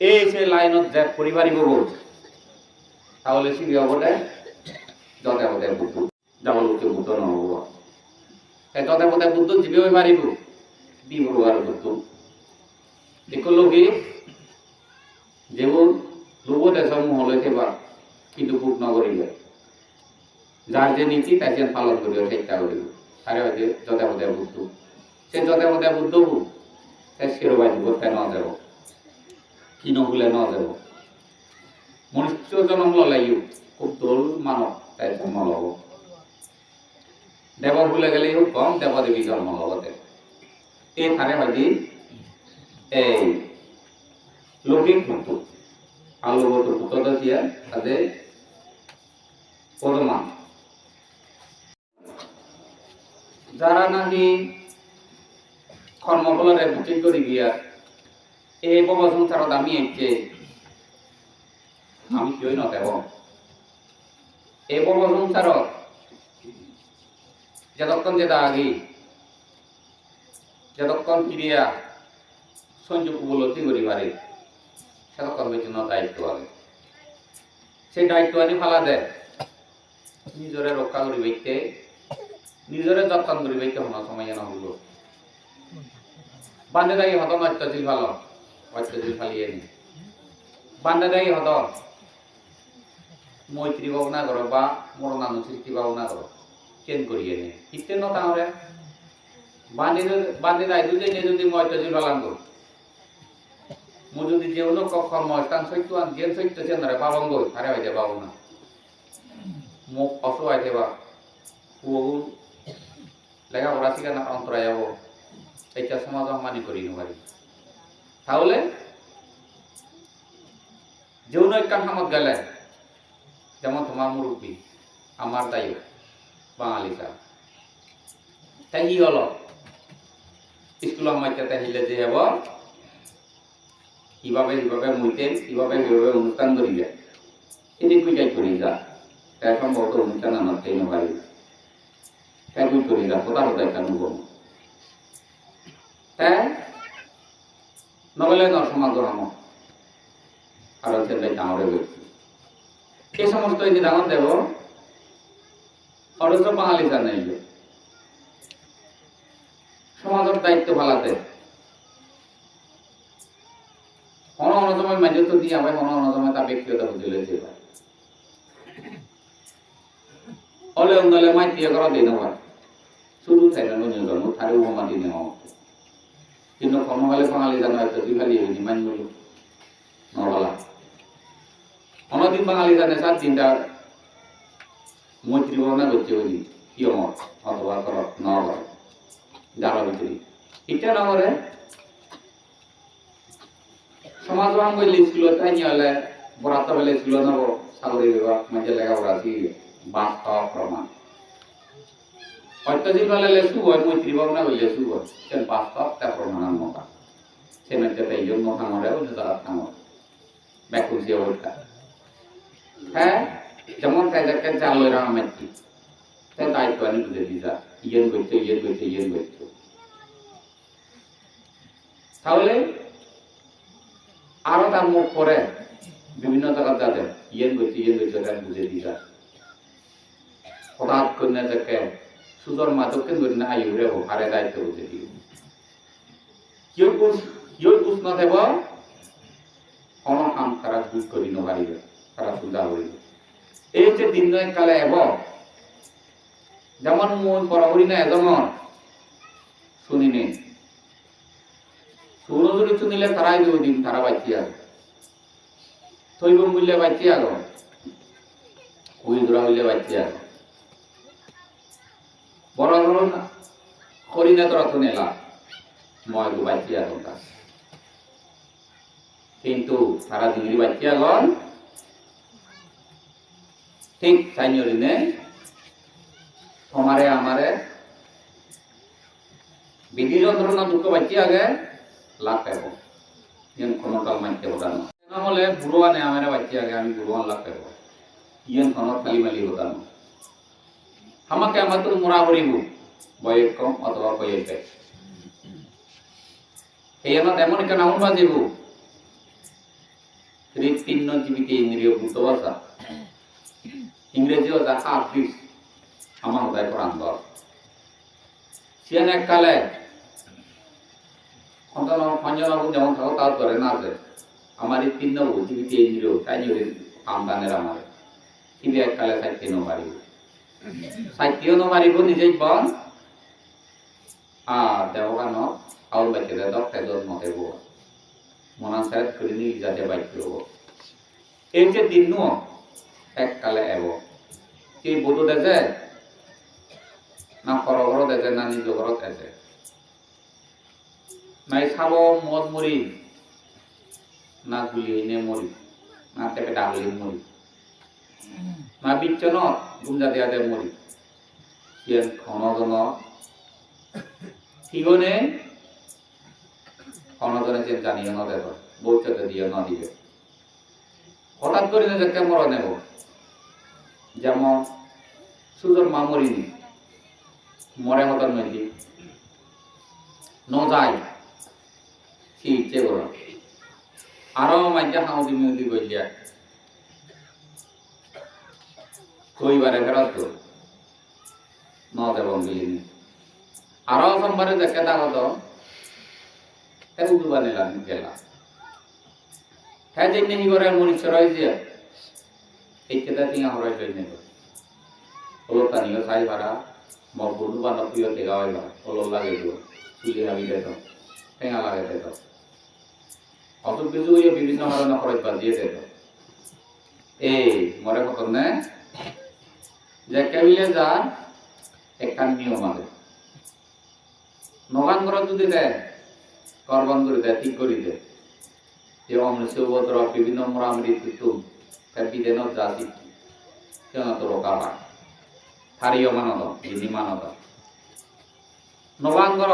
এই সে লাইনত যে পরিবারই বহু তাহলে সিবি অবদায় যতে অবদায় বুদ্ধ যাবল উঠে বুদ্ধ নহব যতে অবদায় বুদ্ধ জীবে ওই মারিব বিবর আর বুদ্ধ দেখো লোকে যেমন লোক দেশ মহলে থেবা কিন্তু বুক নগরিবে যার যে নীতি তাই যেন পালন করিও চেষ্টা করিব তারে হয়তো যতে অবদায় বুদ্ধ সে যতে অবদায় বুদ্ধ হু সে শিরোবাই দিব তাই ন যাব কি নহলে ন যাব মনুষ্য জন্ম ললাইও খুব দোল মানব তাই জন্ম লব দেব ভুলে গেলেও কম দেবদেবী জন্ম লবতে এই থারে হয়তো এই লৌকিক মতো আলোগত পুত্র দিয়া তাদের পদমান যারা নাকি কর্মফলরে বুকিং করে গিয়া এই বব সংসারত আমি একে আমি কিয় নদেব এই বব সংসারত যতক্ষণ যে দাগি যতক্ষণ ক্রিয়া সংযোগ উপলব্ধি করিবারে সেতক্ষণ বেতন দায়িত্ব আছে সেই দায়িত্ব আনি ফালা দেয় নিজরে রক্ষা করিবাইতে নিজরে যত্ন করিবাইতে হন সময় যেন হল বান্ধে দাগি হত অত্যশীল ভালো অত্যশীল ফালিয়ে নি বান্ধে দাগি হত মৈত্রী ভাবনা করো বা মরণানু সৃষ্টি ভাবনা করো চেন করিয়ে নি ইতে ন তাহলে বান্ধে দায়িত্ব যে যদি অত্যশীল ফালান করো মু যদি যেউনো কর্ম স্থান সত্য জ্ঞান সত্য চেনারে পাবঙ্গ আরে হইতে পাবো না মুখ অসহায় দেবা পুগুন লেখাপড়া শিখা না অন্তরায় যাব এইটা সমাজ মানি করি পারি তাহলে যেউনো একখান হামত গেলে যেমন তোমার মুরব্বী আমার দায়ী বাঙালি চা তাই ই হল স্কুল মাইতে তাইলে যে হব কিভাবে কিভাবে মুইতেন কিভাবে কিভাবে অনুষ্ঠান করিবে এদিক যাই করি যা তাই সম্ভবত অনুষ্ঠান আমার তাই নবারি তাই বুঝ করি যা কোথা কোথায় কেন বলবো তাই নগলে ন সমাজ হাম আর সেটাই ডাঙরে ব্যক্তি এই সমস্ত এই যে ডাঙর দেব অথচ বাঙালি জানাই সমাজের দায়িত্ব পালাতে সময় মাঝে তো দিয়ে আবার সময় তার ব্যক্তিগত বুঝলে যে অলে অঙ্গলে মাই দিয়ে করা দিন হয় শুরু থেকে নজর জন্ম তারে উপমা দিনে হওয়া কিন্তু কর্মকালে বাঙালি জানো একটা দুই খালি হয়নি মানগুলো নবলা অনদিন বাঙালি জানে 7 দিনটা মৈত্রী ভাবনা করছে ওই কিয়মত অথবা করত নবলা যারা ভিতরে এটা না করে সমাজ বললে স্কুল তাই নিয়ে হলে বরাত বেলে স্কুল নেব সাগরী বিভাগ মাঝে লেখাপড়া আছে বাস্তব প্রমাণ অত্যধিক বেলে লেসু হয় মৈত্রী ভাবনা হইলে সু হয় সে বাস্তব তা প্রমাণের মতা সে মেটে তাই জন্য থামরে অন্য তারা থামর ব্যাকুলসি অবস্থা হ্যাঁ যেমন তাই দেখেন চাল রামেটি তাই দায়িত্ব আনি বুঝে দিযা ইয়েন করতে তাহলে আরো তার মুখ পরে বিভিন্ন জায়গা যাদের ইয়েন করতে তাই বুঝে দিযা হঠাৎ করে দেখে সুজর মাদককে ধরে না আয়ুরে হারে দায়িত্ব বুঝে দিও কেউ বুঝ না দেব কোনো কাম খারাপ বুঝ করি নপারিবে খারাপ সুবিধা করিবে এই যে দিন কালে এব যেমন মই বরাবরই না এজমন শুনিনি সুরজুরি শুনিলে তারাই দুই দিন তারা বাঁচি আগে থইব মূল্যে বাঁচি আগ কুইজরা হইলে বাঁচি আগ বড় ধরুন হরিণে তোরা তো নেলা মই তো বাঁচি আগ কিন্তু সারা দিন বাঁচি আগন ঠিক চাইনিনে তোমারে আমারে বিধি যন্ত্রণা দুঃখ বাঁচি আগে লাভ পাব ইয়েন ক্ষণকাল মাইতে হতানো নহলে বুড়োয়ানে আমার বাচ্চা আগে আমি বুড়োয়ান লাভ পাব ইয়েন ক্ষণত খালি মালি হতানো আমাকে আমার তো মোরা করিব বয়স কম অথবা বয়স বেশ এই আমার এমন কেন এমন বাজিব হৃৎপিণ্ড জীবিত ইন্দ্রিয় ভূত ভাষা ইংরেজি ভাষা হাফিস আমার হৃদয় প্রাণ দল সিয়ান এককালে সন্তান সঞ্জন যেমন থাকো তার ধরে না যে আমার হৃৎপিণ্ড জীবিত ইন্দ্রিয় তাই আমদানের আমার কিন্তু এককালে সাহিত্য মারিব সাহিত্য মারিব নিজেই বন আর দেওয়ান আউল বাইকে দক্তায় জন্ম দেব মনান সাহেব করে নিয়ে যাতে বাইক করব এই যে দিন এককালে এব এই বোধ দেখে না সরগর দেখে না নিজ ঘর দেখে নাই চাব মদ মরি না গুলি নে মরি না টেপে ডাগলি মরি না বিচ্ছনত গুমজা দিয়া দে মরি সিয়েন ক্ষণজন ঠিকনে ক্ষণজনে যে জানিয়ে ন দেব বলতে দিয়ে ন দিবে হঠাৎ করে যে কেমন নেব যেমন সুজন মা মরিনি মরে মতন নদী ন যায় কি ইচ্ছে করো আরো মাইজা হাউদি মুদি গইলিয়া কইবারে ফেরত তো ন দেব গিলিনি আরো সোমবারে দেখে দাগত উদু বানিলাম গেলা হ্যাঁ যে নেই করে মনীষ রয়েছে এই কেতা টিঙা হরাই লই নেব ওলো তানিও সাই ভাড়া মবুদু বানো প্রিয় তেগা হইবা ওলো লাগে দিও চুলি হাবি দেত টেঙা লাগে দেত অত কিছু বিভিন্ন ধরনের খরচ বাদ দিয়ে দেত এই মরে কত নে যে কেবিলে যা একখান নিয়ম আছে নগান ঘর যদি দেয় করবান করে দেয় ঠিক করে দেয় যে অমৃতভদ্র বিভিন্ন মোরামরি তুতুম তার বিদেন জাতি কেন তো রোকাবা হারিও মানদ যিনি মানদ নগান ঘর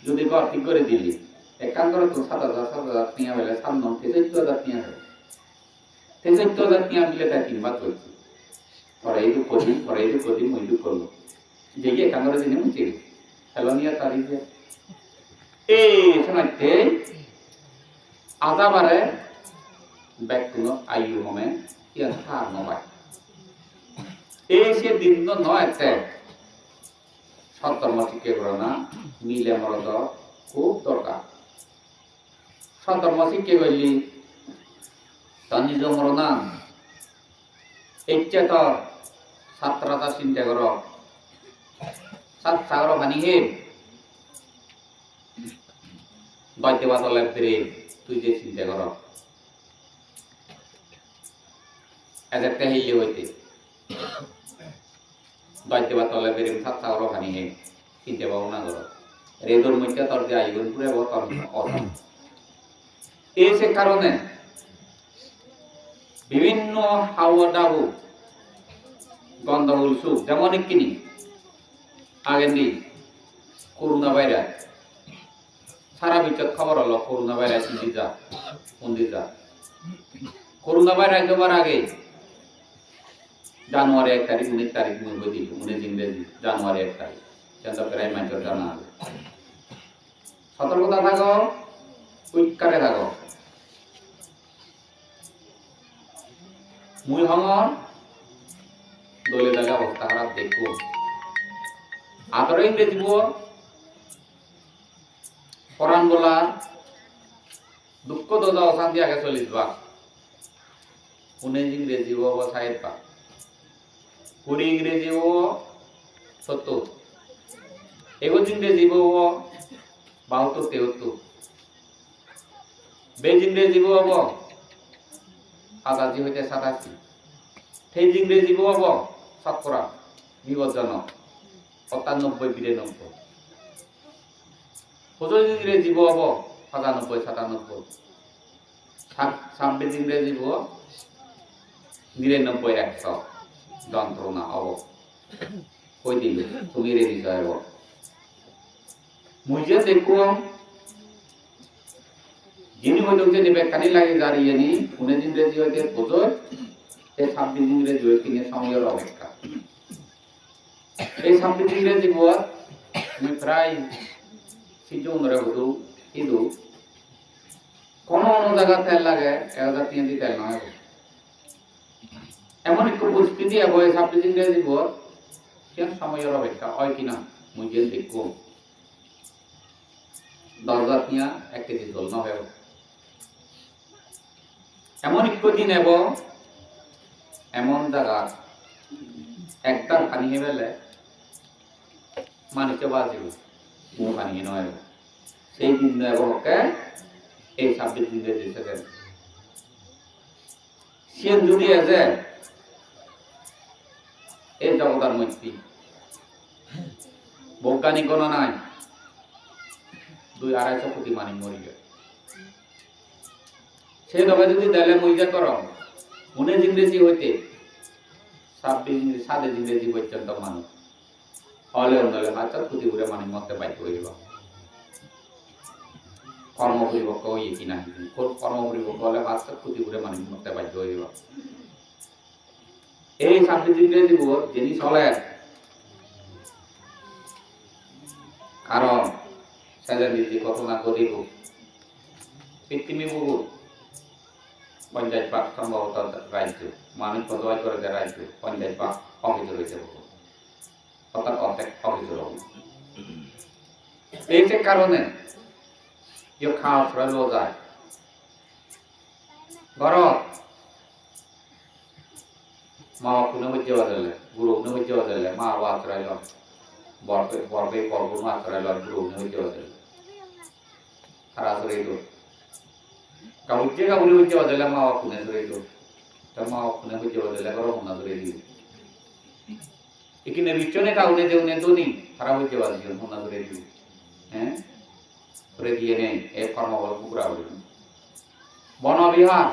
যদি ঘর ঠিক করে দিলি একান ঘর তো ৭,০০০ টিয়া হলে ৭,০০০ টিয়া হবে ৭,০০০ টিয়া মিলে তাই কিনবা করছি পরে এই কদি মই করলো যে একান ঘরে দিনে মুচি হেলনিয়া তারিখ এই সময়তে আদাবারে ব্যক্তিগত আয়ু হমে ইয়ার হার নবাই এই সে দিন নয় সত্তর্ম শিক্ষে করো না মিলে মরদ খুব দরকার সত্তর্ম শিক্ষে করলি তার নিজ মর না ইচ্ছে তো ছাত্রতা চিন্তা কর সাত সাগর ভানি হে বাইতে বাতলে ফিরে তুই যে চিন্তা কর একটা হিলে হইতে বাইতে বাতলে ফিরে সাত সাগর ভানি হে চিন্তা ভাবনা কর রেদর মধ্যে তোর যে আইগুন পুরে তোর অধম এই সে কারণে বিভিন্ন হাওয়া ডাবু গন্ধমূল সুখ যেমন কিনি আগে নি করোনা ভাইরাস সারা বিশ্বের খবর হলো করোনা ভাইরাস যা করোনা ভাইরাস যাবার আগে জানুয়ারি ১ তারিখ ১৯ তারিখ মনে দিল ১৯ ইংরেজি জানুয়ারি ১ তারিখ সেটা প্রায় মাইন্ডের জানা আছে সতর্কতা থাকো উইকারে থাকো মুই হঙর দলে দলে অবস্থা খারাপ দেখবো আদর ইংরেজি পরাণ বলা দুঃখ দোদা অশান্তি আগে চলিস বা পুনে ইংরেজি হবো ৬০ পা কুড়ি ইংরেজি হবো ৭০ এগোজ ইংরেজি হবো ৭২ ৭৩ বেজ ইংরেজি হবো ৮৭ হইতে ৮৭ থেজ ইংরেজি হবো শতকরা বিপজ্জনক ৯৮ ৯২ প্রচুর ইংরেজি হব ৯৭ ৯৭ ছাব্বিশ ইংরেজি হব ৯৯ ১০০ যন্ত্রণা হব কই দিল তুমি রেডি হব মুই যে দেখো যিনি হইল যে নিবে কানি লাগে দাঁড়িয়ে নি পুনে ইংরেজি হইতে প্রচুর এই ২৬ ইংরেজি হয়ে কিনে সময়ের অপেক্ষা এই ২৬ ইংরেজি হওয়া মুই প্রায় সিজনরে হতো কিন্তু কোন কোনো জায়গা তেল লাগে 1000 টাকা দিয়ে তেল নয় এমন একটু পরিস্থিতি এবং ছাব্বিশ ইংরেজি দিব কেন সময়ের অপেক্ষা হয় কিনা মুই যে দেখবো 10,000 টাকা 1 কেজি জল নয় এমন একটু দিন এবং এমন জায়গা একটা পানি হেবেলে মানুষকে বাঁচিব পানি নয় সেই দিন এবকে এই 26 ইংরেজি থেকে সে যদি আছে এই জগতার মধ্যে বৈজ্ঞানিক গণনায় 2-250 কোটি মানুষ মরে যায় সেই তবে যদি দেলে মইজা করো 19 ইংরেজি হইতে 27 ইংরেজি পর্যন্ত মানুষ হলে হলে 50 কোটি করে মানুষ মরতে বাধ্য হইব কর্ম পরিপক্ক হইয়ে কিনা কর্ম পরিপক্ক হলে 50 কোটি করে মানুষ মরতে বাধ্য হইব এই 26 ইংরেজি যিনি চলে কারণ সেজন নীতি কত না করিব পৃথিবী বহু 50 ভাগ সম্ভবত রাজ্য মানুষ প্রদয় করে দেয় রাজ্য 50 ভাগ অভিযোগ রয়েছে অর্থাৎ অর্ধেক অভিযোগ এই যে কারণে যে খাওয়া ফেলো যায় গরম মা বাপুনে হইতে বাজালে গুরুনে হইতে বাজালে মা বাবা আশ্রয় বরবে বরগুণ আশ্রয় গুরুনে হইতে বাজালে তারা আশ্রয় কাউকে কাউকে হইতে বাজালে মা বাপুনে আশ্রয় তার মা বাপুনে হইতে বাজালে গরম না ধরে দিল এখানে বিচনে কাউনে দেউনে দনি তারা হইতে বাজালে মনা ধরে দিল হ্যাঁ ধরে দিয়ে নেই এই কর্মবল পুকুরা হইল বনবিহার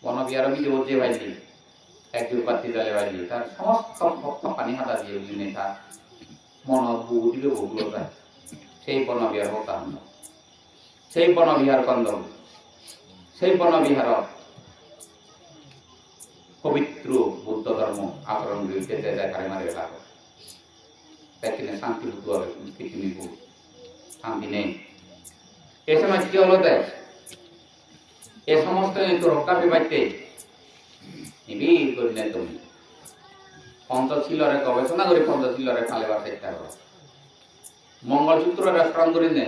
বনবিহার আমি দেবো যে ভাইলি একজন পাত্রী দলে ভাইলি তার সমস্ত পানি হাতা দিয়ে উনি তার মন বুকু দিলে বগুলো যায় সেই বনবিহার হতাম সেই বনবিহার কন্দ সেই বনবিহার পবিত্র বুদ্ধ ধর্ম আচরণ বিরুদ্ধে দেখারে মারে লাগো দেখলে শান্তি বুদ্ধ হবে পৃথিবী শান্তি নেই এ সময় কি হলো দেখ এ সমস্ত রক্ষা পেপাইতে নিবিড় করিলে তুমি পঞ্চশীলরে গবেষণা করে পঞ্চশীলরে খালেবার চেষ্টা করো মঙ্গলসূত্ররে স্মরণ করি নে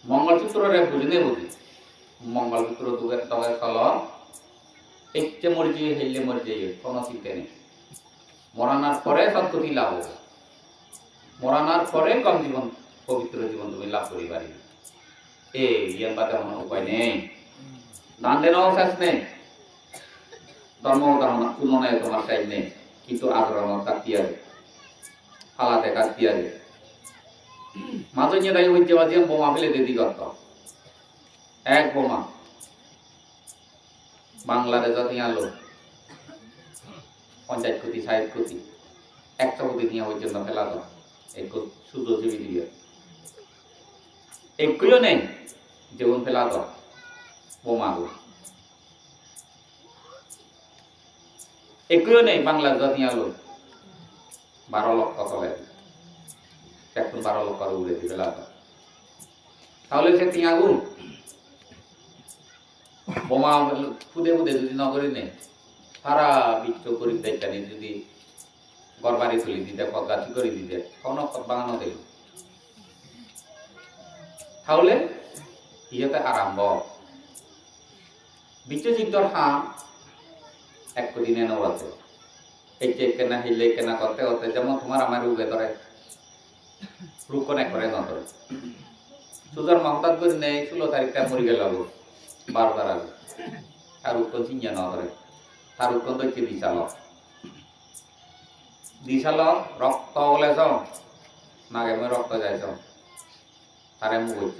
মঙ্গলসূত্ররে বুঝি নে বুঝি মঙ্গলসূত্র দুগের তবে চল একটে মরিজি হেললে মরিজি কোনো চিন্তা নেই মরানার পরে সৎগতি লাভ হবে মরানার পরে কম জীবন পবিত্র জীবন তুমি লাভ করি পারি ইয়ার বাদে আমার উপায় নেই দান দেনাও শেষ নেই ধর্ম তুলনায় তোমার চাই নেই কিন্তু আচরণ কাটিয়ে যাবে ফালাতে কাটিয়ে যাবে মাঝে নিয়ে তাই হইতে পারছি বোমা ফেলে দিদি করত এক বোমা বাংলাদেশ জাতি আলো 50 কোটি 60 কোটি 100 কোটি নিয়ে পর্যন্ত ফেলা তো এই সুযোগ জীবী দিয়ে একগুলো নেই যেমন ফেলা তো বোমাগুলো একগুলো নেই বাংলার জাতি আলো 12 লক্ষ চলে এখন 12 লক্ষ উড়ে দিয়ে ফেলা তো তাহলে সে টিয়াগুন বোমা ফুদে ফুদে যদি নগরী নেই সারা বিশ্ব গরিব দায়িত্ব যদি গড়বাড়ি তুলি দিতে গাছি করে দিতে কোনো বাগানো দেব তাহলে ইয়েতে আরম্ভ বিশ্বযুদ্ধর হাঁ এক দিনে নড়াতে এই যে কেনা হিলে কেনা করতে করতে যেমন তোমার আমার রোগে ধরে রোগ কোনে করে না ধরে সুতরাং হঠাৎ করে নেই 16 তারিখটা মরে গেল 12 আগে আর উত্তর চিনিয়া না ধরে তার উত্তর হচ্ছে দিশাল রক্ত বলে যাও না গেমে রক্ত যাইছ তারে মুখ হইছ